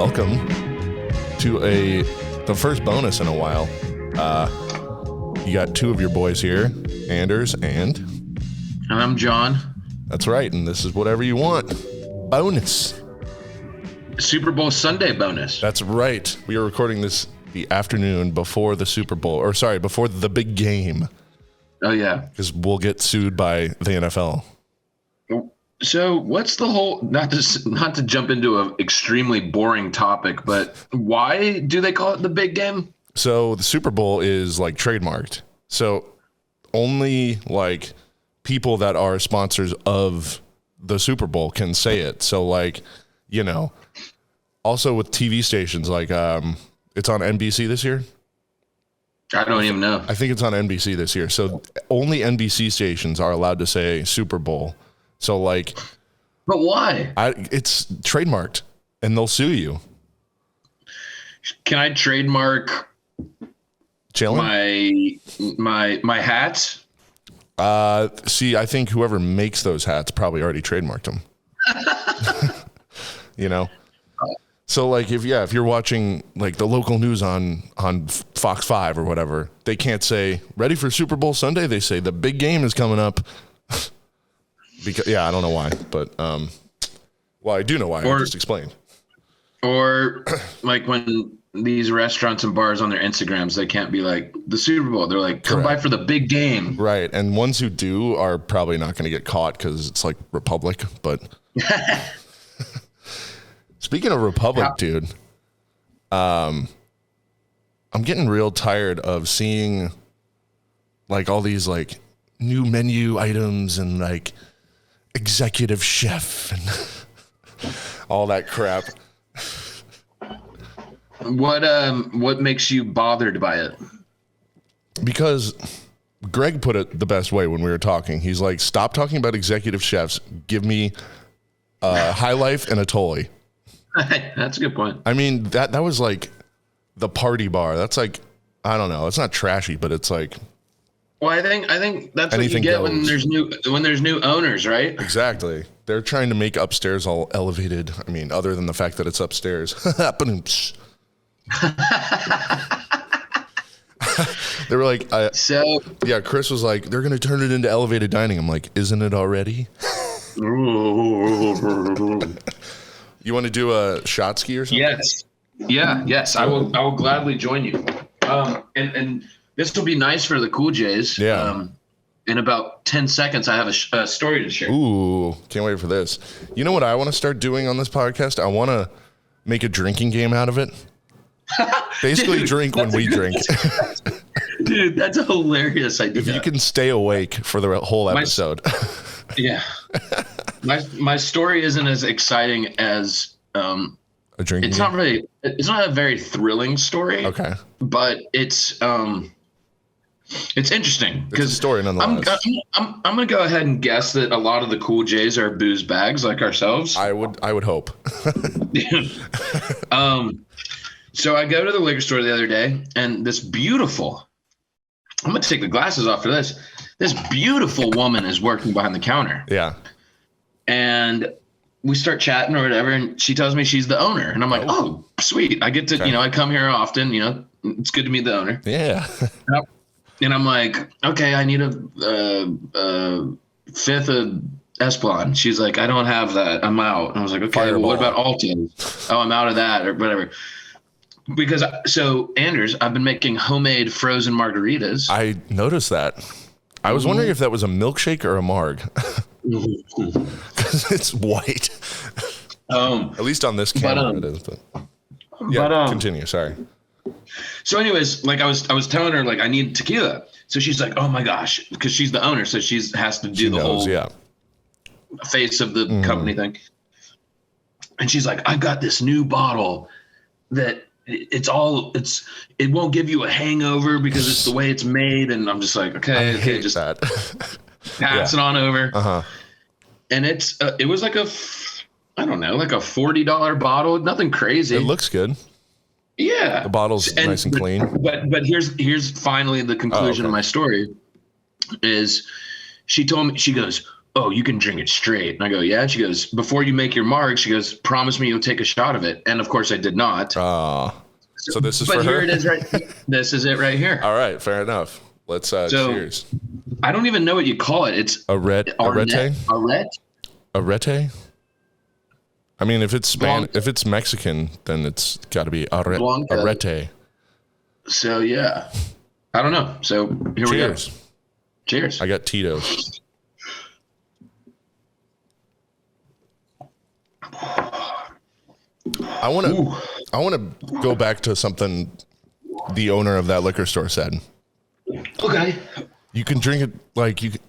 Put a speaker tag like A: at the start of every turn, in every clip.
A: welcome to the first bonus in a while. You got two of your boys here, Anders and
B: I'm John.
A: That's right, and this is whatever you want. Bonus.
B: Super Bowl Sunday bonus.
A: That's right. We are recording this the afternoon before the Super Bowl, before the big game.
B: Oh yeah,
A: because we'll get sued by the NFL.
B: So what's the whole, not to jump into an extremely boring topic, but why do they call it the big game?
A: So the Super Bowl is like trademarked. So only like people that are sponsors of the Super Bowl can say it. So like, you know, also with TV stations, like it's on NBC this year.
B: I don't even know.
A: I think it's on NBC this year. So only NBC stations are allowed to say Super Bowl. So like,
B: but why?
A: It's trademarked, and they'll sue you.
B: Can I trademark
A: Chilling?
B: my hats?
A: See, I think whoever makes those hats probably already trademarked them. You know. So like if you're watching like the local news on Fox 5 or whatever, they can't say ready for Super Bowl Sunday. They say the big game is coming up. Because I don't know why, but well, I do know why. I just explained.
B: Or like when these restaurants and bars on their Instagrams, they can't be like the Super Bowl. They're like, come by for the big game.
A: Right. And ones who do are probably not going to get caught because it's like Republic. But speaking of Republic, dude, I'm getting real tired of seeing like all these like new menu items and like executive chef and all that crap.
B: What makes you bothered by it?
A: Because Greg put it the best way when we were talking. He's like, stop talking about executive chefs. Give me High Life and a toy.
B: That's a good point.
A: I mean, that was like the party bar. That's like, I don't know. It's not trashy, but it's like.
B: Well, I think that's what you get when there's new owners, right?
A: Exactly. They're trying to make upstairs all elevated. I mean, other than the fact that it's upstairs. They were like, Chris was like, they're going to turn it into elevated dining. I'm like, isn't it already? You want to do a shot ski or something?
B: Yes. Yes. I will gladly join you. And this will be nice for the Cool Jays.
A: Yeah.
B: In about 10 seconds, I have a story to share.
A: Ooh, can't wait for this. You know what I want to start doing on this podcast? I want to make a drinking game out of it. Basically, drink when we drink.
B: Dude, that's a hilarious idea.
A: If you can stay awake for the whole episode.
B: Yeah. My story isn't as exciting as a drinking game? It's not a very thrilling story.
A: Okay.
B: But it's interesting because
A: story nonetheless.
B: I'm gonna go ahead and guess that a lot of the Cool Jays are booze bags like ourselves.
A: I would hope.
B: So I go to the liquor store the other day, and this beautiful, I'm gonna take the glasses off for this. This beautiful woman is working behind the counter.
A: Yeah.
B: And we start chatting or whatever, and she tells me she's the owner, and I'm like, oh, sweet. I get to, I come here often. It's good to meet the owner.
A: Yeah.
B: And I'm like, okay, I need a fifth of Esplan. She's like, I don't have that. I'm out. And I was like, okay, well, what about Altos? Oh, I'm out of that or whatever. Because Anders, I've been making homemade frozen margaritas.
A: I noticed that. I was wondering if that was a milkshake or a marg. Because it's white. At least on this camera it is. But continue. Sorry.
B: So anyways, like I was telling her, like, I need tequila. So she's like, oh my gosh, because she's the owner. So she has to do the whole face of the company thing. And she's like, I've got this new bottle that it won't give you a hangover because it's the way it's made. And I'm just like, okay, just that. Pass it on over.
A: Uh-huh.
B: And it was like a $40 bottle, nothing crazy.
A: It looks good.
B: Yeah.
A: The bottle's nice and clean.
B: But here's finally the conclusion of my story is she told me, she goes, oh, you can drink it straight. And I go, yeah. And she goes, before you make your mark, she goes, promise me you'll take a shot of it. And of course I did not.
A: So this is
B: but
A: for
B: here
A: her?
B: It is right. This is it right here.
A: All right, fair enough. Let's cheers.
B: I don't even know what you call it. It's
A: arete. Arete. I mean, if it's Mexican, then it's got to be arete.
B: So yeah, I don't know. So here we go. Cheers.
A: I got Tito's. I want to go back to something the owner of that liquor store said.
B: Okay.
A: You can drink it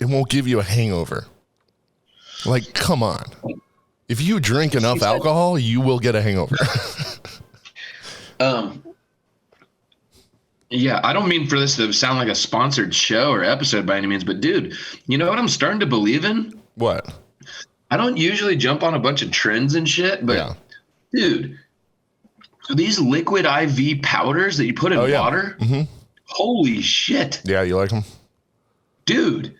A: it won't give you a hangover. Like, come on. If you drink enough alcohol, you will get a hangover.
B: Yeah, I don't mean for this to sound like a sponsored show or episode by any means, but dude, you know what I'm starting to believe in?
A: What?
B: I don't usually jump on a bunch of trends and shit, but dude, these liquid IV powders that you put in water, holy shit.
A: Yeah, you like them?
B: Dude,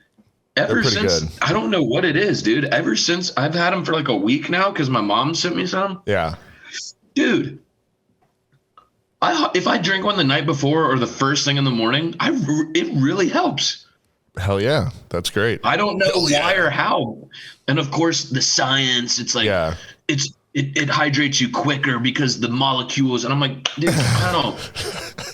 B: ever since, good. I don't know what it is, dude. Ever since I've had them for like a week now because my mom sent me some.
A: Yeah.
B: Dude, if I drink one the night before or the first thing in the morning, it really helps.
A: Hell yeah. That's great.
B: I don't know why or how. And of course, the science, it's like, it hydrates you quicker because the molecules. And I'm like, dude,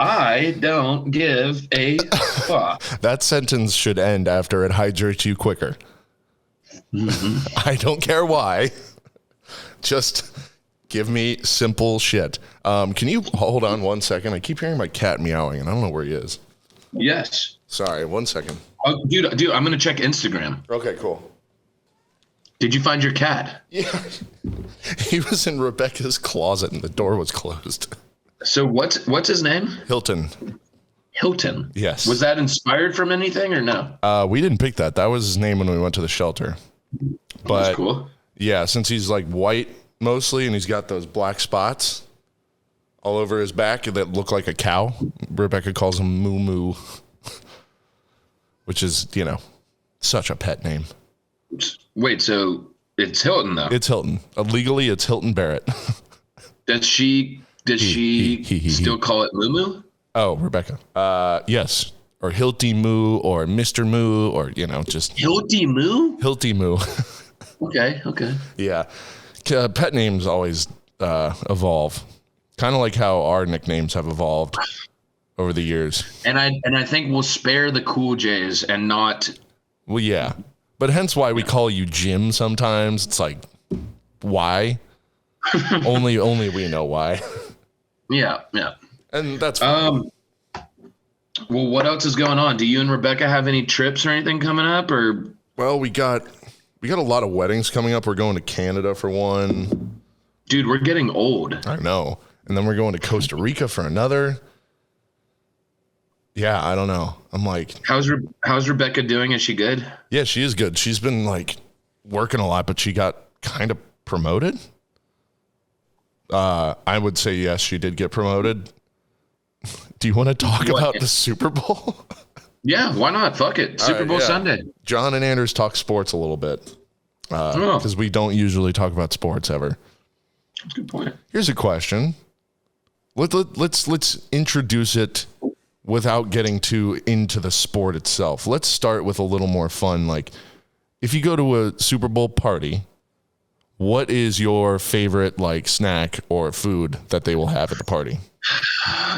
B: I don't give a fuck.
A: That sentence should end after it hydrates you quicker. Mm-hmm. I don't care why. Just give me simple shit. Can you hold on 1 second? I keep hearing my cat meowing, and I don't know where he is.
B: Yes.
A: Sorry, 1 second.
B: Oh, dude, I'm going to check Instagram.
A: Okay, cool.
B: Did you find your cat?
A: Yeah. He was in Rebecca's closet, and the door was closed.
B: So what's his name?
A: Hilton.
B: Hilton.
A: Yes.
B: Was that inspired from anything or no?
A: We didn't pick that. That was his name when we went to the shelter. But
B: that's cool.
A: Yeah, since he's like white mostly, and he's got those black spots all over his back that look like a cow. Rebecca calls him Moo Moo, which is, such a pet name.
B: Wait, so it's Hilton though?
A: It's Hilton. Legally, it's Hilton Barrett.
B: Does she still call it Moo Moo?
A: Oh, Rebecca. Yes. Or Hilty Moo or Mr. Moo or, just.
B: Hilty Moo?
A: Hilty Moo.
B: Okay.
A: Yeah. Pet names always evolve. Kind of like how our nicknames have evolved over the years.
B: And I think we'll spare the Cool J's and not.
A: Well, yeah. But hence why we call you Jim sometimes. It's like, why? only we know why.
B: Yeah.
A: And that's
B: well, what else is going on? Do you and Rebecca have any trips or anything coming up or?
A: Well, we got a lot of weddings coming up. We're going to Canada for one.
B: Dude, we're getting old.
A: I know. And then we're going to Costa Rica for another. Yeah, I don't know. I'm like,
B: how's Rebecca doing? Is she good?
A: Yeah, she is good. She's been like working a lot, but she got kind of promoted. I would say yes, she did get promoted. Do you want to talk about the Super Bowl?
B: Yeah, why not? Fuck it. Super Bowl Sunday.
A: John and Anders talk sports a little bit because we don't usually talk about sports ever.
B: That's a good point.
A: Here's a question. Let's introduce it without getting too into the sport itself. Let's start with a little more fun. Like, if you go to a Super Bowl party, what is your favorite snack or food that they will have at the party?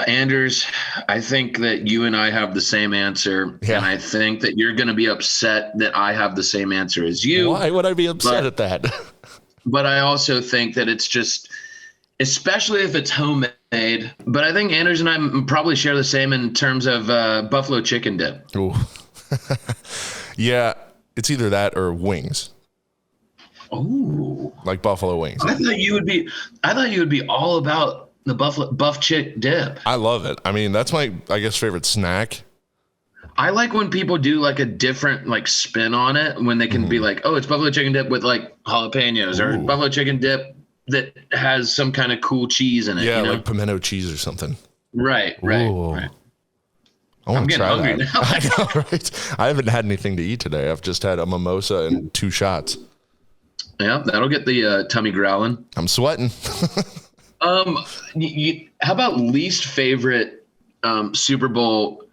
B: Anders, I think that you and I have the same answer. Yeah. And I think that you're going to be upset that I have the same answer as you.
A: Why would I be upset at that?
B: But I also think that it's just, especially if it's homemade. But I think Anders and I probably share the same in terms of buffalo chicken dip.
A: Ooh. Yeah, it's either that or wings.
B: Oh,
A: like buffalo wings.
B: I thought you would be all about the buff chick dip.
A: I love it. I mean, that's my, I guess, favorite snack.
B: I like when people do like a different spin on it, when they can be like, oh, it's buffalo chicken dip with jalapenos. Ooh. Or buffalo chicken dip that has some kind of cool cheese in it.
A: Yeah, like pimento cheese or something.
B: Right.
A: I want to try
B: hungry
A: that.
B: now.
A: I know, right? I haven't had anything to eat today. I've just had a mimosa and 2 shots.
B: Yeah, that'll get the tummy growling.
A: I'm sweating.
B: How about least favorite Super Bowl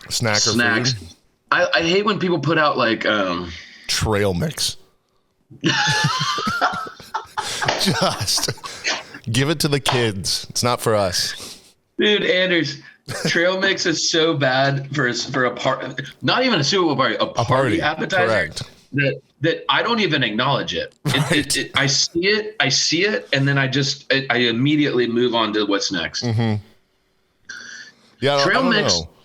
A: snacks? Food?
B: I hate when people put out like
A: trail mix. Just give it to the kids. It's not for us.
B: Dude, Anders, trail mix is so bad for a part, not even a Super Bowl party, a party appetizer.
A: Correct.
B: That I don't even acknowledge it.
A: Right.
B: I see it, and then I immediately move on to what's next.
A: Mm-hmm. Yeah,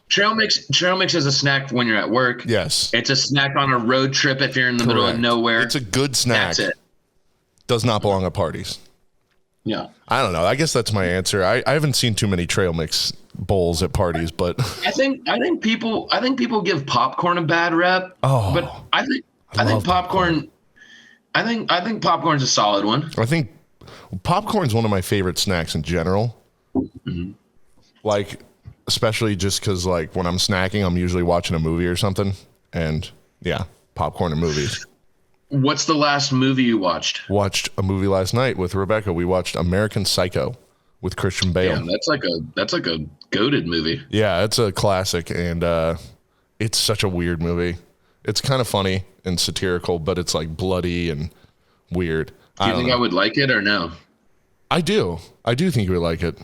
B: Trail mix is a snack when you're at work.
A: Yes.
B: It's a snack on a road trip if you're in the middle of nowhere.
A: It's a good snack.
B: That's it.
A: Does not belong at parties.
B: Yeah.
A: I don't know. I guess that's my answer. I haven't seen too many trail mix bowls at parties, but
B: I think people give popcorn a bad rep.
A: Oh.
B: But I think popcorn. I think popcorn's a solid one.
A: I think popcorn's one of my favorite snacks in general.
B: Mm-hmm.
A: Like, especially just because, like, when I'm snacking, I'm usually watching a movie or something. And, yeah, popcorn and movies.
B: What's the last movie you watched?
A: Watched a movie last night with Rebecca. We watched American Psycho with Christian Bale.
B: Yeah, that's like a goated movie.
A: Yeah, it's a classic, and it's such a weird movie. It's kind of funny and satirical, but it's, like, bloody and weird.
B: Do you think I would like it or no?
A: I do think you would like it.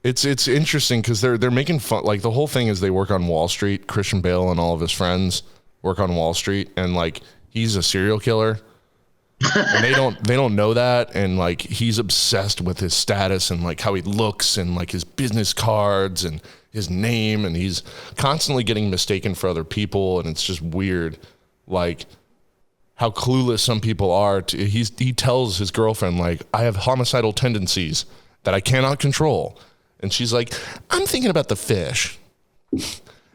A: It's interesting because they're making fun. Like, the whole thing is they work on Wall Street. Christian Bale and all of his friends work on Wall Street, and, like, he's a serial killer, and they don't know that, and, like, he's obsessed with his status and, like, how he looks and, like, his business cards and his name, and he's constantly getting mistaken for other people, and it's just weird, like, how clueless some people are. He tells his girlfriend, like, I have homicidal tendencies that I cannot control. And she's like, I'm thinking about the fish.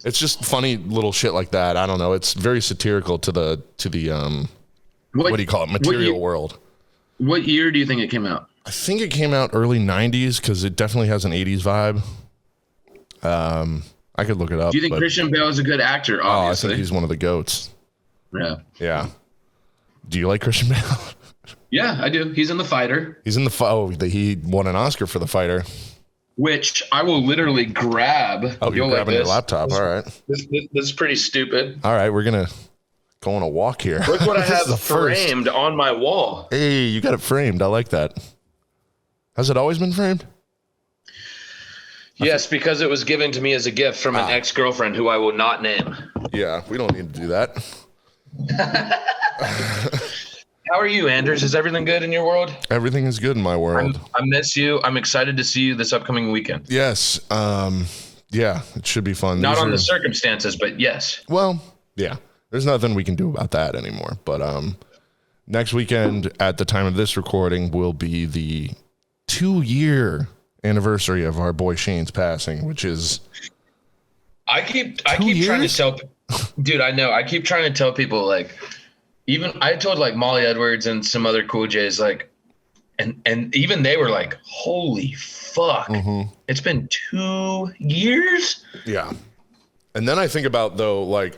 A: It's just funny little shit like that. I don't know. It's very satirical to the what do you call it? Material world.
B: What year do you think it came out?
A: I think it came out early 90s because it definitely has an 80s vibe. I could look it up.
B: Do you think Christian Bale is a good actor? Obviously.
A: I think he's one of the GOATs.
B: Yeah.
A: Yeah. Do you like Christian Bale?
B: Yeah, I do. He's in The Fighter.
A: He's in he won an Oscar for The Fighter.
B: Which I will literally grab.
A: Oh, you're grabbing your laptop. All right.
B: This is pretty stupid.
A: All right, we're going to go on a walk here.
B: Look what I have framed on my wall.
A: Hey, you got it framed. I like that. Has it always been framed?
B: Yes, because it was given to me as a gift from an ex-girlfriend who I will not name.
A: Yeah, we don't need to do that.
B: How are you, Anders? Is everything good in your world?
A: Everything is good in my world.
B: I miss you. I'm excited to see you this upcoming weekend.
A: Yes. Yeah, it should be fun.
B: Not on the circumstances, but yes.
A: Well, yeah. There's nothing we can do about that anymore. But next weekend, at the time of this recording, will be the 2-year anniversary of our boy Shane's passing, which is
B: I keep trying to tell, dude, I know. I keep trying to tell people, like, even I told like Molly Edwards and some other Cool J's, like, and even they were like, holy fuck, It's been 2 years.
A: Yeah. And then I think about, though, like,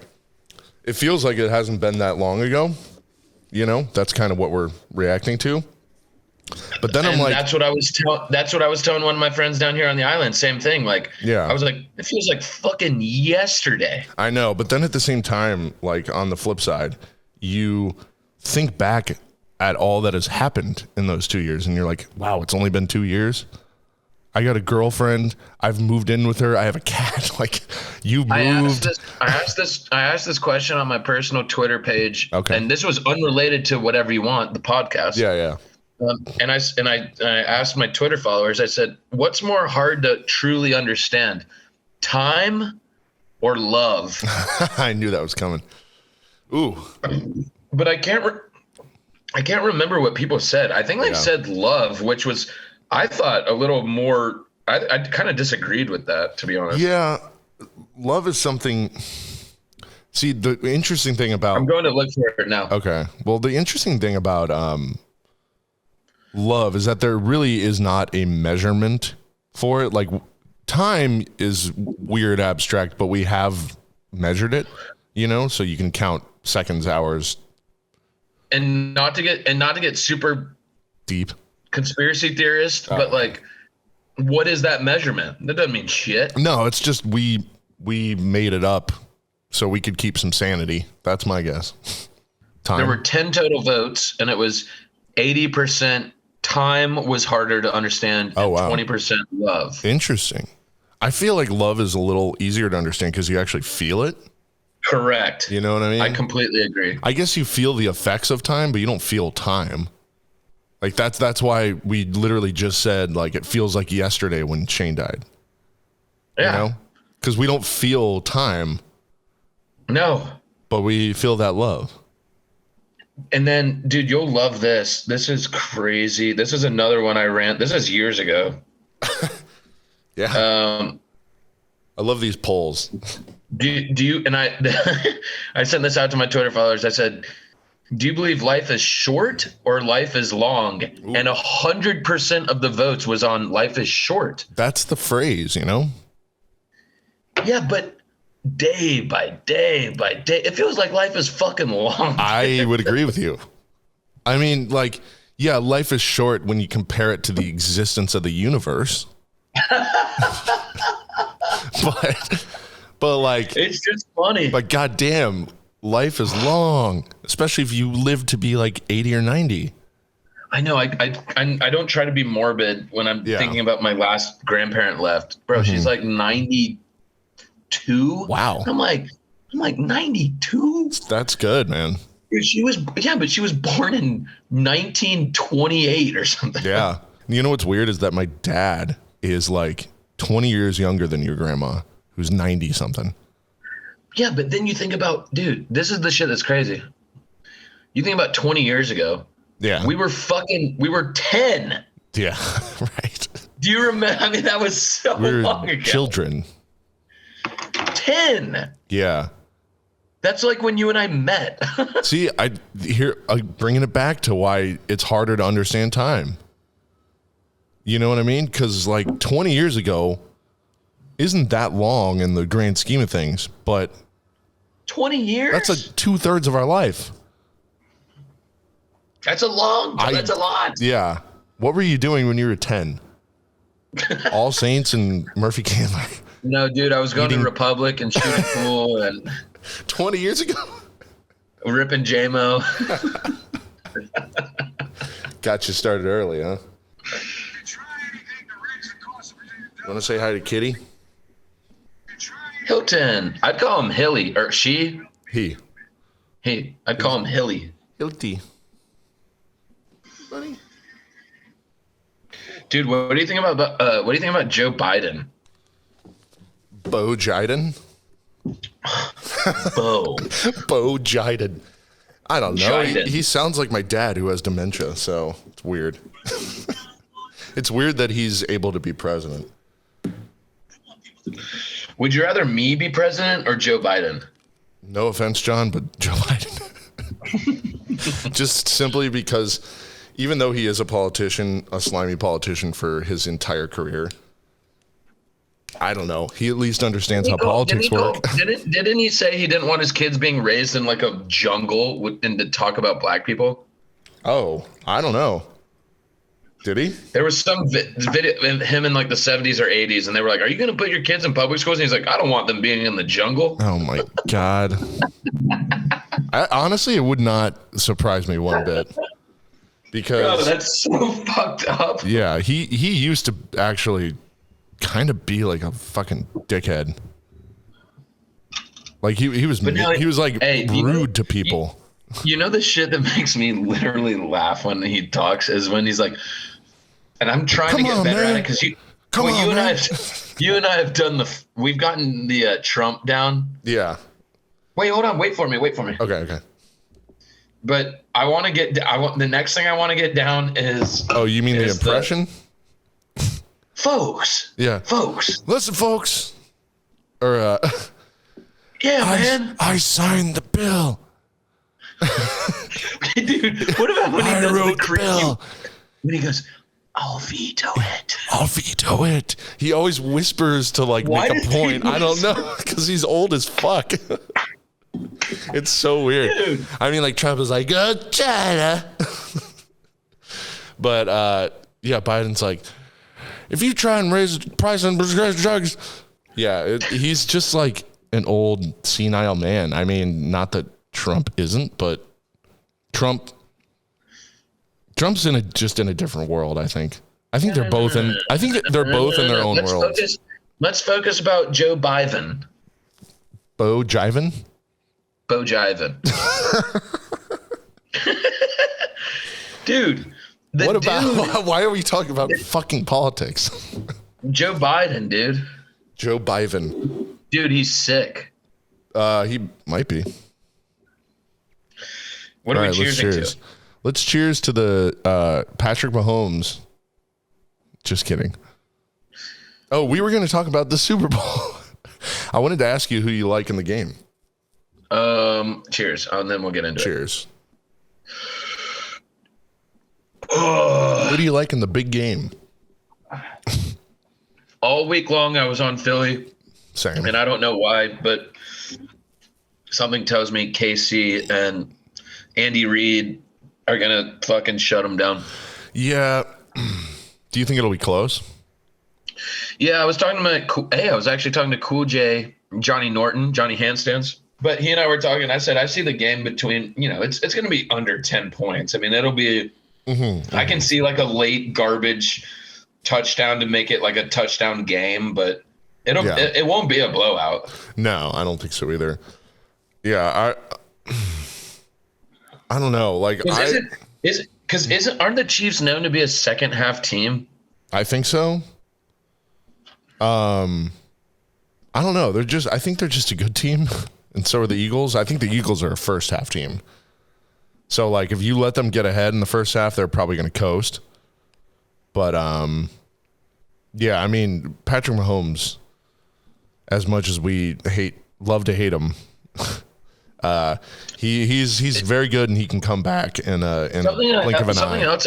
A: it feels like it hasn't been that long ago. You know, that's kind of what we're reacting to. But then I'm like, that's what I was telling one of my friends down here on the island. Same thing. Like, yeah, I was like, it feels like fucking yesterday. I know. But then at the same time, like, on the flip side, you think back at all that has happened in those 2 years, and you're like, wow, it's only been 2 years. I got a girlfriend. I've moved in with her. I have a cat. Like, you moved. I asked this question on my personal Twitter page. Okay. And this was unrelated to Whatever You Want, the podcast. Yeah, yeah. And I asked my Twitter followers, I said, what's more hard to truly understand, time or love? I knew that was coming. Ooh. But I can't remember what people said. I think they said love, which was, I thought, a little more, I kind of disagreed with that, to be honest. Yeah. Love is something. See, the interesting thing about. I'm going to look for it now. Okay. Well, the interesting thing about love is that there really is not a measurement for it. Like time is weird abstract, but we have measured it, so you can count seconds, hours.
B: And not to get super
A: deep
B: conspiracy theorist, but like, what is that measurement? That doesn't mean shit.
A: No, it's just we made it up so we could keep some sanity. That's my guess. Time.
B: There were 10 total votes, and it was 80% time was harder to understand, and 20% love.
A: Interesting. I feel like love is a little easier to understand because you actually feel it.
B: Correct.
A: You know what I mean?
B: I completely agree.
A: I guess you feel the effects of time, but you don't feel time. Like that's why we literally just said like it feels like yesterday when Shane died.
B: Yeah.
A: Because we don't feel time.
B: No.
A: But we feel that love.
B: And then, dude, you'll love this. This is crazy. This is another one I ran. This is years ago.
A: Yeah. I love these polls.
B: Do you, and I I sent this out to my Twitter followers. I said, do you believe life is short or life is long? Ooh. And 100% of the votes was on life is short.
A: That's the phrase,
B: Yeah, but day by day by day, it feels like life is fucking long.
A: I would agree with you. I mean, like, yeah, life is short when you compare it to the existence of the universe. but like,
B: it's just funny.
A: But goddamn, life is long, especially if you live to be like 80 or 90.
B: I know. I don't try to be morbid when I'm thinking about my last grandparent left. Bro, she's like 92.
A: Wow.
B: I'm like 92.
A: That's good, man.
B: She was but she was born in 1928 or something.
A: Yeah. You know what's weird is that my dad is like 20 years younger than your grandma, who's 90 something.
B: Yeah, but then you think about, dude, this is the shit that's crazy. You think about 20 years ago.
A: Yeah.
B: We were 10.
A: Yeah, right.
B: Do you remember? I mean, that was so long ago.
A: Children.
B: 10.
A: Yeah.
B: That's like when you and I met.
A: See, I'm bringing it back to why it's harder to understand time. You know what I mean? Because like 20 years ago isn't that long in the grand scheme of things, but
B: 20 years?
A: That's like 2/3 of our life.
B: That's a lot.
A: Yeah. What were you doing when you were 10? All Saints and Murphy Candler.
B: No, dude, I was going to Republic and shooting pool and
A: 20 years ago?
B: Ripping J-Mo.
A: Got you started early, huh? Want to say hi to Kitty?
B: Hilton. I'd call him Hilly. Or she?
A: He.
B: I'd call him Hilly.
A: Hilty. Buddy.
B: Dude, what do you think about Joe Biden?
A: Bo Jiden? Bo Jiden. I don't know. He sounds like my dad who has dementia, so it's weird. It's weird that he's able to be president.
B: Would you rather me be president or Joe Biden?
A: No offense, John, but Joe Biden. Just simply because even though he is a politician, a slimy politician for his entire career, I don't know. He at least understands how politics work.
B: Didn't he say he didn't want his kids being raised in like a jungle and to talk about black people?
A: Oh, I don't know. Did he?
B: There was some video of him in like the 70s or 80s, and they were like, "Are you going to put your kids in public schools?" And he's like, "I don't want them being in the jungle."
A: Oh my God. Honestly, it would not surprise me one bit. Because
B: that's so fucked up.
A: Yeah, he used to actually kind of be like a fucking dickhead. Like he was like rude to people.
B: You know the shit that makes me literally laugh when he talks is when he's like, and I'm trying to get better at it because you and I have done we've gotten the Trump down.
A: Yeah.
B: Wait, hold on. Wait for me.
A: Okay.
B: But the next thing I want to get down is.
A: Oh, you mean the impression?
B: Folks.
A: Yeah.
B: Folks.
A: Listen, folks. Or
B: yeah, man.
A: I signed the bill.
B: Dude, what about when he does the creepy? When he goes, I'll veto it.
A: I'll veto it. He always whispers to like make a point. I don't know, because he's old as fuck. It's so weird. Dude. I mean, like Trump is like, go China. But yeah, Biden's like, if you try and raise the price on prescription drugs, yeah, he's just like an old senile man. I mean, not that Trump isn't, but Trump's just in a different world. I think they're both in. I think they're both in their own worlds.
B: Let's focus about Joe Biden.
A: Bo Jiven.
B: Dude.
A: What about? Why are we talking about fucking politics?
B: Joe Biden, dude.
A: Joe Biden.
B: Dude, he's sick.
A: He might be.
B: What are we cheersing to?
A: Let's cheers to the Patrick Mahomes. Just kidding. Oh, we were going to talk about the Super Bowl. I wanted to ask you who you like in the game.
B: Cheers, and then we'll get into it.
A: Cheers. Who do you like in the big game?
B: All week long, I was on Philly.
A: Same.
B: And I don't know why, but something tells me KC and Andy Reid are going to fucking shut them down.
A: Yeah. Do you think it'll be close?
B: Yeah, I was actually talking to Cool J, Johnny Norton, Johnny Handstands. But he and I were talking. I said, I see the game between, it's going to be under 10 points. I mean, it'll be, I can see like a late garbage touchdown to make it like a touchdown game, but it won't be a blowout.
A: No, I don't think so either. Yeah, I don't know. Like, aren't
B: the Chiefs known to be a second half team?
A: I think so. I don't know. I think they're just a good team, and so are the Eagles. I think the Eagles are a first half team. So like, if you let them get ahead in the first half, they're probably going to coast. But yeah, I mean, Patrick Mahomes, as much as we love to hate him, he's very good, and he can come back in blink of an eye.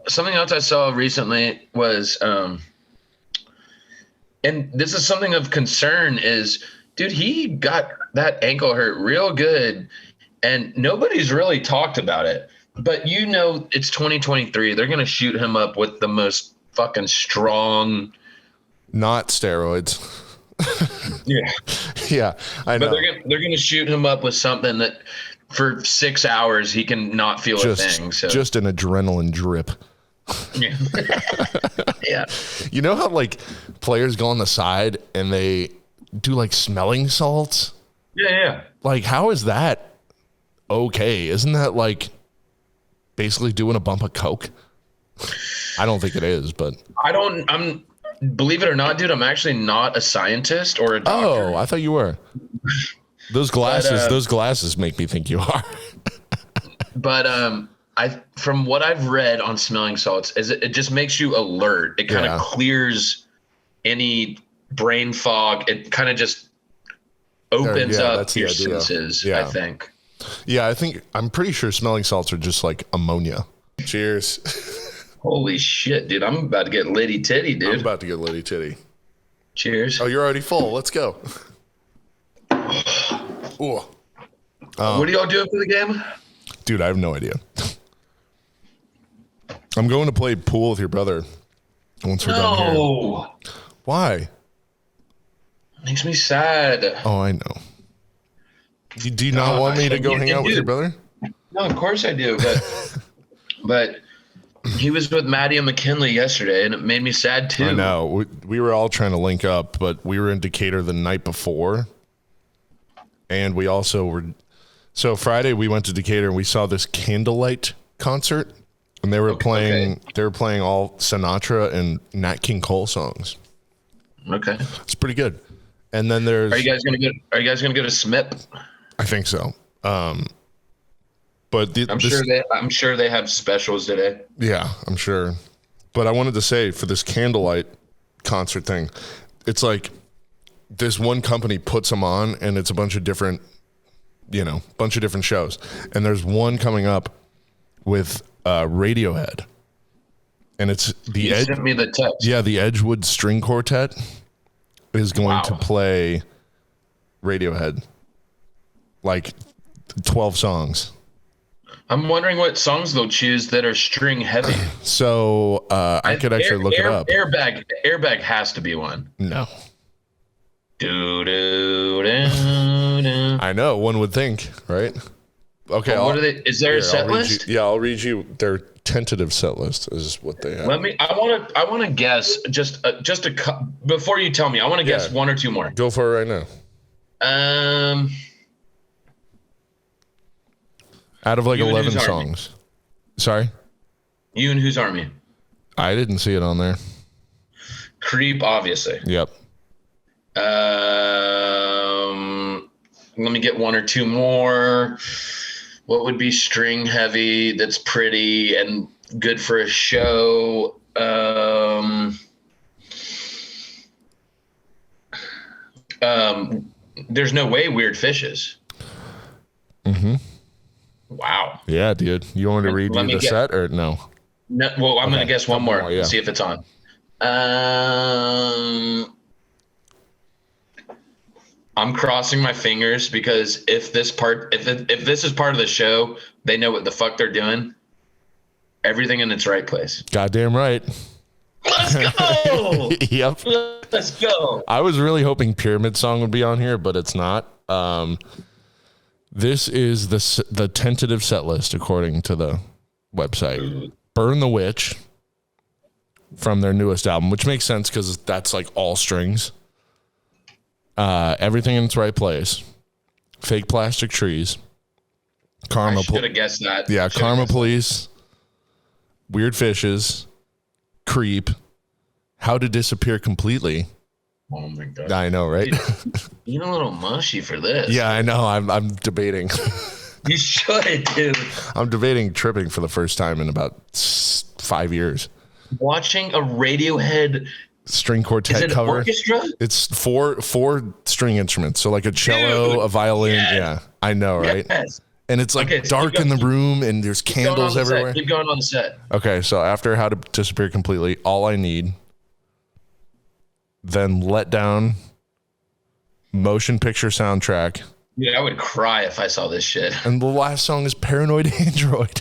B: Something else I saw recently was, and this is something of concern, is, dude, he got that ankle hurt real good, and nobody's really talked about it. But it's 2023. They're going to shoot him up with the most fucking strong.
A: Not steroids.
B: Yeah.
A: Yeah, I know.
B: But they're going to shoot him up with something that for 6 hours he can not feel a thing. So.
A: Just an adrenaline drip.
B: Yeah. Yeah.
A: You know how like players go on the side and they do like smelling salts?
B: Yeah.
A: Like, how is that okay? Isn't that like basically doing a bump of coke? I don't think it is, but
B: I'm believe it or not, dude, I'm actually not a scientist or a doctor.
A: Oh, I thought you were. Those glasses make me think you are.
B: But from what I've read on smelling salts, is it just makes you alert. It kind of clears any brain fog. It kind of just opens up your senses, I think.
A: Yeah, I'm pretty sure smelling salts are just like ammonia. Cheers.
B: Holy shit, dude. I'm about to get litty titty, dude.
A: I'm about to get litty titty.
B: Cheers.
A: Oh, you're already full. Let's go. Ooh.
B: What are y'all doing for the game?
A: Dude, I have no idea. I'm going to play pool with your brother once we're done here.
B: No.
A: Why?
B: Makes me sad.
A: Oh, I know. Do you not want me to go hang out with your brother?
B: No, of course I do. But he was with Maddie and McKinley yesterday, and it made me sad too.
A: I know. We were all trying to link up, but we were in Decatur the night before. And we also were. So Friday we went to Decatur and we saw this candlelight concert. And they were playing all Sinatra and Nat King Cole songs. Okay. It's pretty good. And then there's.
B: Are you guys gonna go to SMIP?
A: I think so. But
B: I'm sure they have specials today.
A: Yeah, I'm sure. But I wanted to say, for this candlelight concert thing, it's like this one company puts them on, and it's a bunch of different shows. And there's one coming up with Radiohead. and it's the Edge.
B: Sent me the text.
A: Yeah, the Edgewood String Quartet is going to play Radiohead, like 12 songs.
B: I'm wondering what songs they'll choose that are string heavy.
A: So I could actually look it up.
B: Airbag has to be one.
A: No.
B: Do, do, do, do.
A: I know, one would think, right? Okay.
B: Well, what are they? Is there a set list?
A: I'll read you their tentative set list is what they have.
B: I want to guess before you tell me. I want to guess one or two more.
A: Go for it right now. Out of like 11 songs. Sorry?
B: You and Whose Army?
A: I didn't see it on there.
B: Creep, obviously.
A: Yep.
B: Let me get one or two more. What would be string heavy that's pretty and good for a show? There's no way Weird Fishes.
A: Mm-hmm.
B: Wow.
A: Yeah, dude. You want me to read you the set or no?
B: No. Well, I'm going to guess one more. See if it's on. I'm crossing my fingers because if this is part of the show, they know what the fuck they're doing. Everything in its right place.
A: Goddamn right.
B: Let's go.
A: Yep.
B: Let's go.
A: I was really hoping Pyramid Song would be on here, but it's not. This is the tentative set list according to the website. Burn the Witch from their newest album, which makes sense because that's like all strings. Everything in its right place. Fake Plastic Trees.
B: I should have guessed that.
A: Yeah, Karma Police. Weird Fishes. Creep. How to Disappear Completely.
B: Oh my God.
A: I know, right?
B: You're a little mushy for this.
A: Yeah, I know. I'm debating.
B: You should, dude.
A: I'm debating tripping for the first time in about 5 years.
B: Watching a Radiohead
A: string quartet
B: is it
A: cover.
B: Orchestra?
A: It's four string instruments. So like a cello, a violin. Yes. Yeah, I know, right? Yes. And it's like dark in the room and there's candles everywhere.
B: Keep going on the set.
A: Okay, so after How to Disappear Completely, All I Need, then Let Down, Motion Picture Soundtrack.
B: Dude, I would cry if I saw this shit.
A: And the last song is Paranoid Android.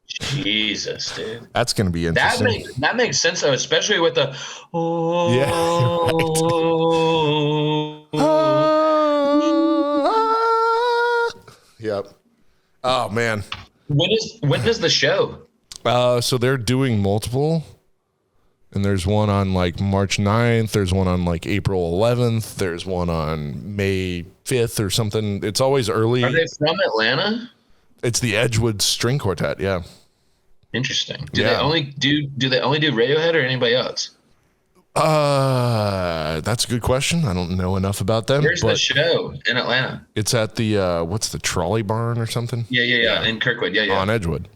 B: Jesus, dude.
A: That's going to be interesting.
B: That makes sense, though, especially with the... Oh,
A: yeah, right. Yep. Oh, man.
B: When does the show?
A: So they're doing multiple. And there's one on like March 9th. There's one on like April 11th. There's one on May 5th or something. It's always early.
B: Are they from Atlanta?
A: It's the Edgewood String Quartet. Yeah.
B: Interesting. Do they only do Radiohead or anybody else?
A: That's a good question. I don't know enough about them.
B: Where's the show in Atlanta?
A: It's at the what's the Trolley Barn or something?
B: Yeah. In Kirkwood. Yeah.
A: On Edgewood.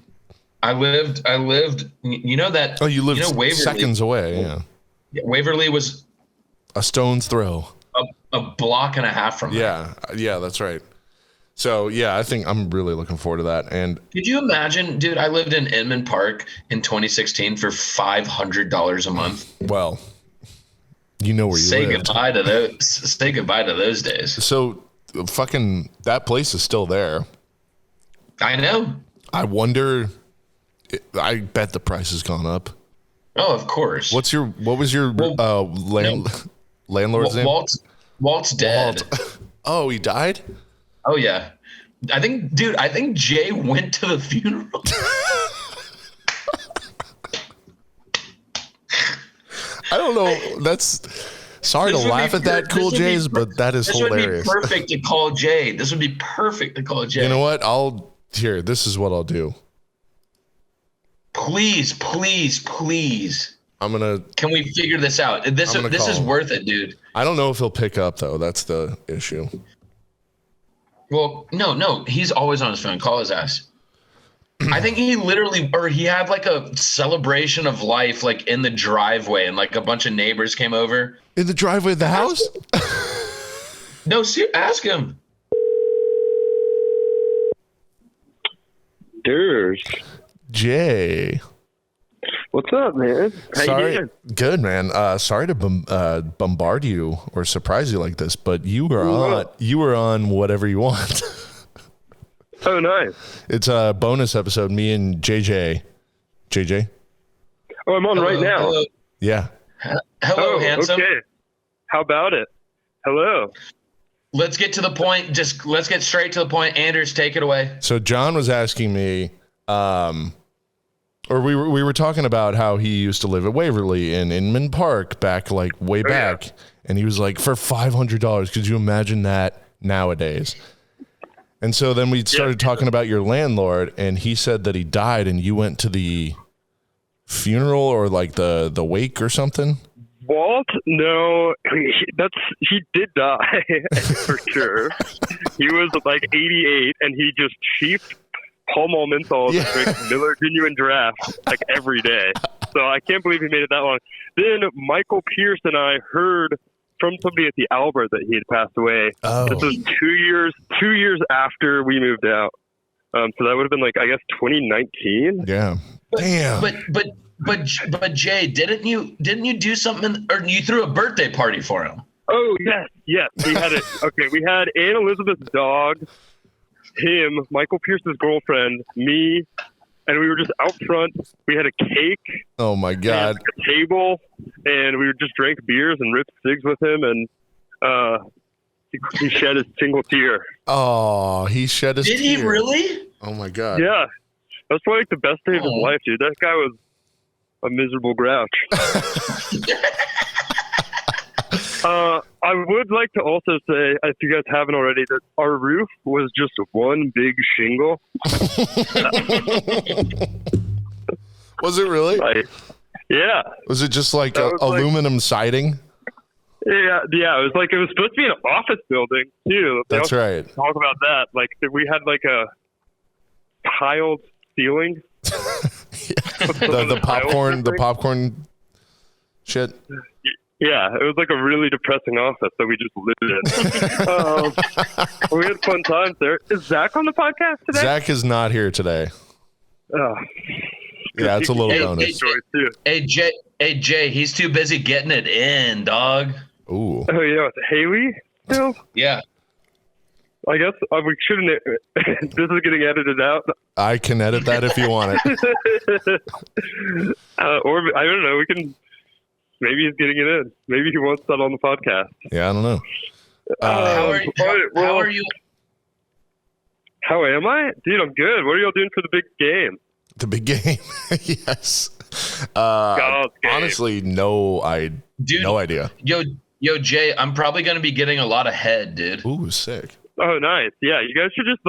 B: I lived. You know that?
A: Oh, you lived Waverly, seconds away. Yeah.
B: Waverly was
A: a stone's throw.
B: A block and a half from
A: there. Yeah, that's right. So yeah, I think I'm really looking forward to that. And
B: could you imagine, dude? I lived in Inman Park in 2016 for $500 a month.
A: Well, you know where you
B: say
A: lived.
B: Goodbye to those. Say goodbye to those days.
A: So, fucking that place is still there.
B: I know.
A: I wonder. I bet the price has gone up.
B: Oh, of course.
A: What was your landlord's name?
B: Walt's dead.
A: Oh, he died?
B: Oh yeah. I think Jay went to the funeral.
A: I don't know. That's sorry to laugh at that, Cool Jays, but that is hilarious.
B: This would be perfect to call Jay. This would be perfect to call Jay.
A: You know what? This is what I'll do.
B: Please. Can we figure this out? This is worth it, dude.
A: I don't know if he'll pick up though. That's the issue.
B: Well, no. He's always on his phone. Call his ass. I think he had like a celebration of life, like in the driveway, and like a bunch of neighbors came over.
A: In the driveway of the house?
B: No, ask him.
C: Dude.
A: Jay.
C: What's up, man? How you doing?
A: Good, man. Sorry to bombard you or surprise you like this, but you were on Whatever You Want.
C: Oh, nice.
A: It's a bonus episode. Me and JJ.
C: Oh, I'm on right now.
B: Hello.
A: Yeah.
B: Hello, handsome.
C: Okay. How about it? Hello.
B: Let's get to the point. Let's get straight to the point. Anders, take it away.
A: So John was asking me, or we were talking about how he used to live at Waverly in Inman Park back way back. Yeah. And he was like, for $500, could you imagine that nowadays? And so then we started talking about your landlord, and he said that he died, and you went to the funeral or the wake or something.
C: Walt? No, he did die for sure. He was 88, and he just cheaped Pall Mall menthol and drank Miller Genuine Draft every day. So I can't believe he made it that long. Then Michael Pierce and I heard from somebody at the Albert that he had passed away.
A: Oh.
C: This was 2 years after we moved out. So that would have been 2019.
A: Yeah. Damn.
B: But Jay, didn't you do something, or you threw a birthday party for him?
C: Oh yes. We had it. Okay, we had Anne Elizabeth's dog, him, Michael Pierce's girlfriend, me, and we were just out front. We had a cake.
A: Oh my God.
C: A table, and we just drank beers and ripped cigs with him, and he shed his single tear.
A: Oh, he shed his tear.
B: Did he really?
A: Oh my God.
C: Yeah. That's probably the best day of his life, dude. That guy was a miserable grouch. I would like to also say, if you guys haven't already, that our roof was just one big shingle.
A: Was it really?
C: Yeah.
A: Was it just aluminum siding?
C: Yeah. It was it was supposed to be an office building too.
A: That's right.
C: Talk about that. We had a tiled ceiling.
A: The popcorn shit.
C: Yeah, it was a really depressing office that we just lived in. We had fun times there. Is Zack on the podcast today?
A: Zack is not here today. Yeah, it's a little bonus.
B: Hey, Jay, he's too busy getting it in, dog.
A: Ooh.
C: Oh, yeah, with Haley still?
B: Yeah.
C: I guess we shouldn't. This is getting edited out.
A: I can edit that if you want it.
C: Or I don't know. We can. Maybe he's getting it in. Maybe he wants that on the podcast.
A: Yeah, I don't know.
B: How are you?
C: How am I? Dude, I'm good. What are y'all doing for the big game?
A: The big game? Yes.
C: God's game.
A: Honestly, no idea.
B: Yo, Jay, I'm probably going to be getting a lot of head, dude.
A: Ooh, sick.
C: Oh, nice. Yeah, you guys should just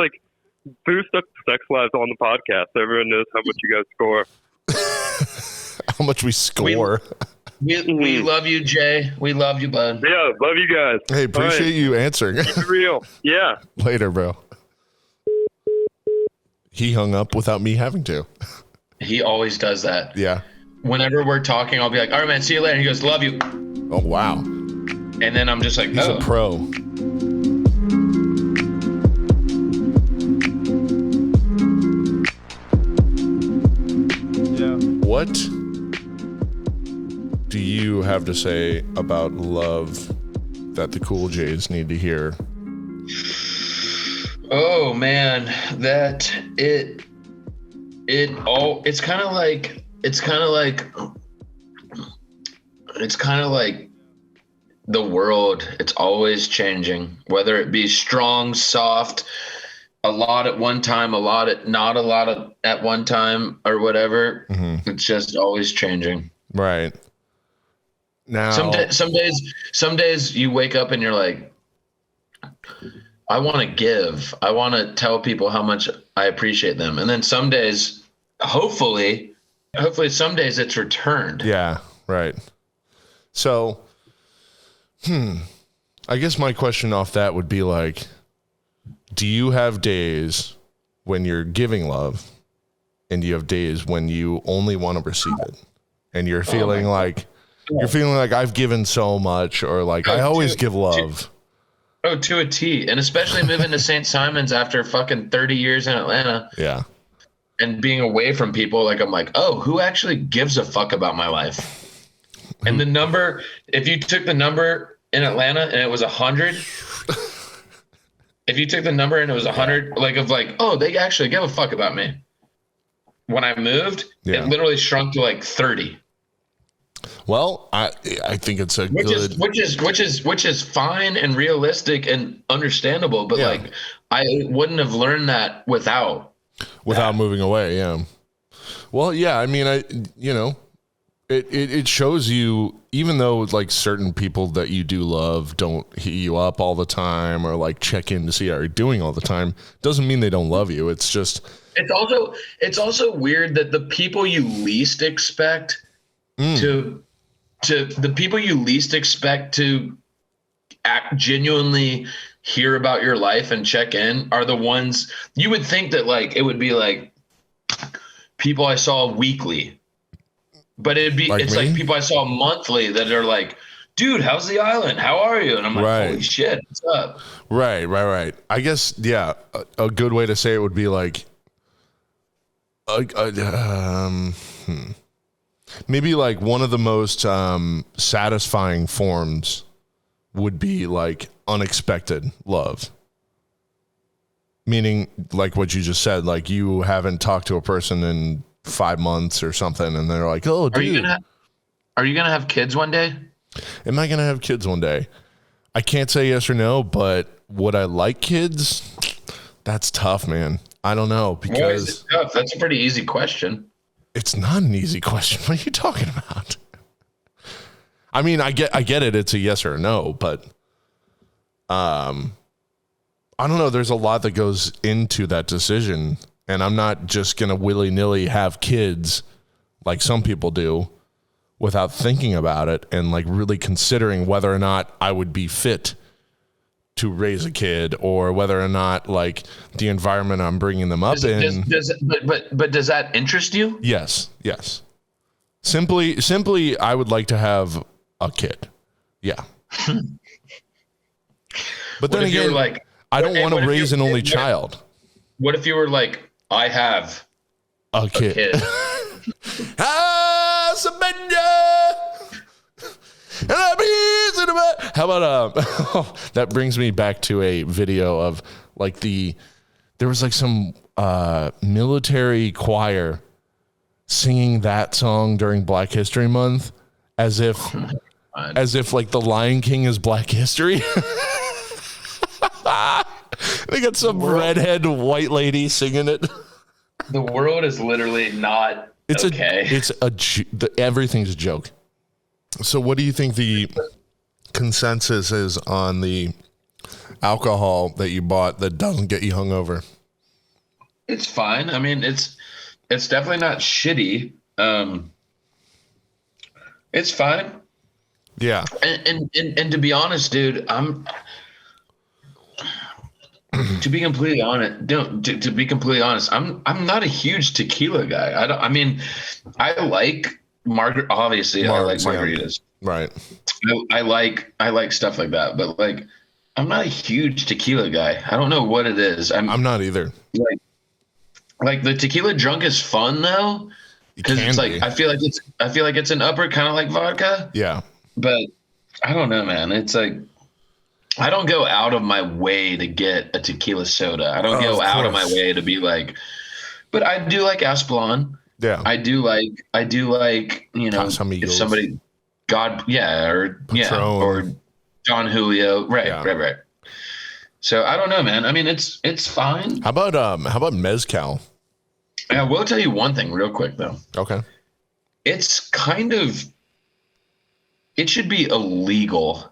C: boost up the sex lives on the podcast so everyone knows how much you guys score.
A: How much we score.
B: We love you, Jay. We love you, bud.
C: Yeah, love you guys.
A: Hey, appreciate you answering.
C: It's real. Yeah.
A: Later, bro. He hung up without me having to.
B: He always does that.
A: Yeah.
B: Whenever we're talking, I'll be like, all right, man, see you later. He goes, love you.
A: Oh, wow.
B: And then I'm just like,
A: he's a pro.
C: Yeah.
A: What do you have to say about love that the Cool Jays need to hear?
B: Oh man, that it's kind of like the world. It's always changing, whether it be strong, soft, a lot at one time, not a lot at one time, or whatever. Mm-hmm. It's just always changing.
A: Right. Now, some days you wake up and you're like, I want to give. I want to tell people how much I appreciate them. And then some days, hopefully some days it's returned. Yeah, right. So, I guess my question off that would be do you have days when you're giving love and you have days when you only want to receive it and you're feeling I've given so much, or I always give love?
B: To a T. And especially moving to St. Simon's after fucking 30 years in Atlanta.
A: Yeah.
B: and being away from people, like, I'm like, oh, who actually gives a fuck about my life? And the number, if you took the number in Atlanta and it was 100, if you took the number and it was 100, like, of like, oh, they actually give a fuck about me. When I moved, it literally shrunk to like 30.
A: Well, I think it's
B: which is fine and realistic and understandable, but like, I wouldn't have learned that without
A: moving away. Yeah. Well, yeah. I mean, it shows you, even though like certain people that you do love don't hit you up all the time or like check in to see how you're doing all the time, doesn't mean they don't love you. It's just,
B: it's also weird that the people you least expect to the people you least expect to act genuinely hear about your life and check in are the ones you would think that like it would be like people I saw weekly, but it's like people I saw monthly that are like, dude, how's the island? How are you? And I'm like, holy shit, what's up?
A: Right. I guess, yeah, a good way to say it would be like, maybe like one of the most satisfying forms would be like unexpected love. Meaning like what you just said, like you haven't talked to a person in 5 months or something and they're like, oh, dude.
B: Are you going to have kids one day?
A: Am I going to have kids one day? I can't say yes or no, but would I like kids? That's tough, man. I don't know, because
B: tough? That's a pretty easy question.
A: It's not an easy question. What are you talking about? I mean, I get it. It's a yes or a no, but I don't know. There's a lot that goes into that decision, and I'm not just going to willy-nilly have kids like some people do without thinking about it and like really considering whether or not I would be fit to raise a kid, or whether or not like the environment I'm bringing them up in.
B: But does that interest you?
A: Yes. Simply, I would like to have a kid. Yeah. But then again, like, I don't want to raise an only child.
B: What if you were like, I have
A: a kid. How about that brings me back to a video of like there was like some military choir singing that song during Black History Month as if like the Lion King is Black History. They got some redhead white lady singing it.
B: The world is literally not okay.
A: Everything's a joke. So what do you think the consensus is on the alcohol that you bought that doesn't get you hungover?
B: It's fine. I mean, it's definitely not shitty. It's fine.
A: Yeah.
B: And to be honest, dude, to be completely honest, I'm not a huge tequila guy. I like obviously I like margaritas.
A: Right.
B: I like stuff like that, but like I'm not a huge tequila guy. I don't know what it is. I'm
A: not either.
B: Like the tequila drunk is fun though, because it's like I feel like it's an upper, kind of like vodka.
A: Yeah.
B: But I don't know, man. It's like I don't go out of my way to get a tequila soda. I don't go out of my way to be like, but I do like Asplon.
A: Yeah.
B: I do like, if somebody,
A: Patron.
B: or Don Julio. Right. So I don't know, man. I mean, it's fine.
A: How about mezcal?
B: I will tell you one thing real quick though.
A: Okay.
B: It should be illegal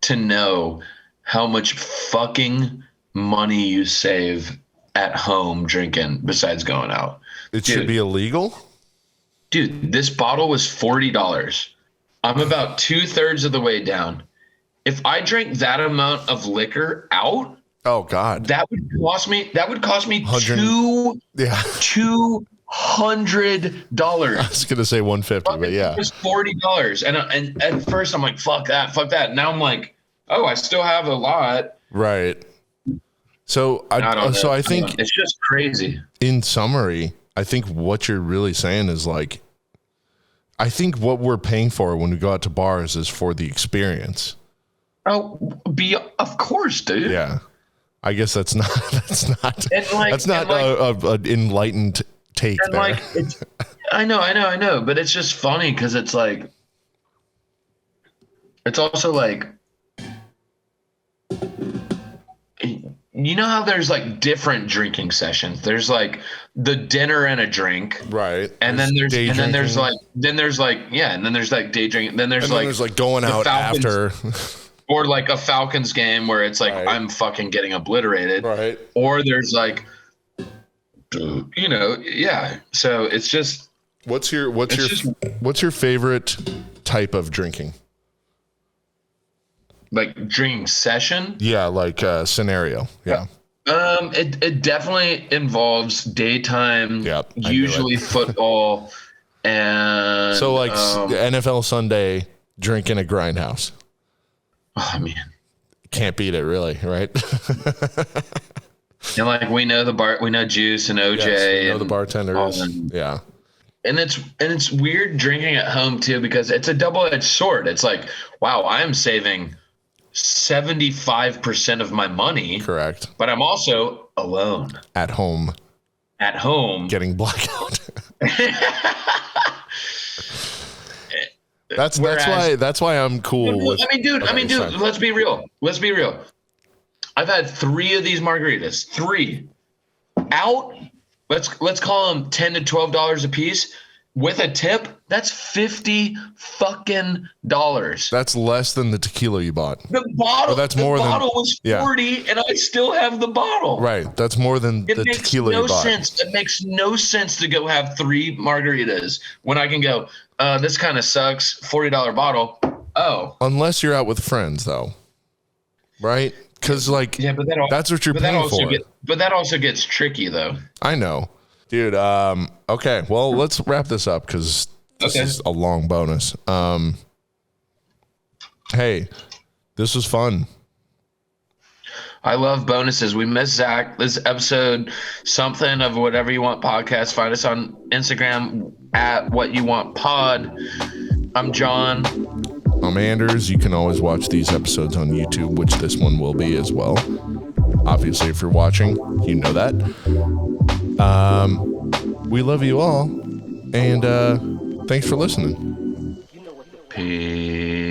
B: to know how much fucking money you save at home drinking besides going out.
A: It should be illegal?
B: Dude, this bottle was $40. I'm about 2/3 of the way down. If I drank that amount of liquor out,
A: oh God,
B: that would cost me $200.
A: I was gonna say $150, but yeah,
B: it was $40. And at first I'm like, fuck that. Now I'm like, oh, I still have a lot.
A: Right. So I think
B: it's just crazy.
A: In summary, I think what you're really saying is like, I think what we're paying for when we go out to bars is for the experience.
B: Oh, of course, dude.
A: Yeah. I guess that's not an enlightened take there.
B: Like, I know, but it's just funny because it's like, it's also like, you know how there's like different drinking sessions. There's like the dinner and a drink,
A: right?
B: And then there's day drinking. There's like day drinking. Then there's like
A: going out
B: Falcons,
A: after,
B: or like a Falcons game where it's like I'm fucking getting obliterated,
A: right?
B: Or there's like, you know, yeah. So it's just
A: what's your favorite type of drinking?
B: Like drinking session?
A: Yeah, like scenario. Yeah.
B: It definitely involves daytime.
A: Yep,
B: usually football, and
A: so like NFL Sunday, drinking a Grindhouse.
B: Oh man,
A: can't beat it, really, right?
B: And like we know Juice and OJ,
A: yes, we know the bartenders. Yeah.
B: And it's weird drinking at home too, because it's a double-edged sword. It's like, wow, I'm saving 75% of my money.
A: Correct.
B: But I'm also alone.
A: At home. Getting blackout. That's why I'm cool.
B: I mean, dude, let's be real. I've had 3 of these margaritas. 3. Out. Let's call them $10 to $12 a piece. With a tip, that's $50 fucking dollars.
A: That's less than the tequila you bought.
B: The bottle.
A: That's more than.
B: The bottle was 40, and I still have the bottle.
A: Right. That's more than the tequila you bought.
B: It makes no sense to go have 3 margaritas when I can go. This kind of sucks. $40 bottle. Oh.
A: Unless you're out with friends, though. Right. Because but that's what you're paying for.
B: But that also gets tricky, though.
A: I know. Dude, okay, well, let's wrap this up because this is a long bonus. Hey, this was fun.
B: I love bonuses. We miss Zach. This episode, something of Whatever You Want podcast. Find us on Instagram at What You Want Pod. I'm John.
A: I'm Anders. You can always watch these episodes on YouTube, which this one will be as well. Obviously, if you're watching, you know that. We love you all, and thanks for listening.
B: Peace.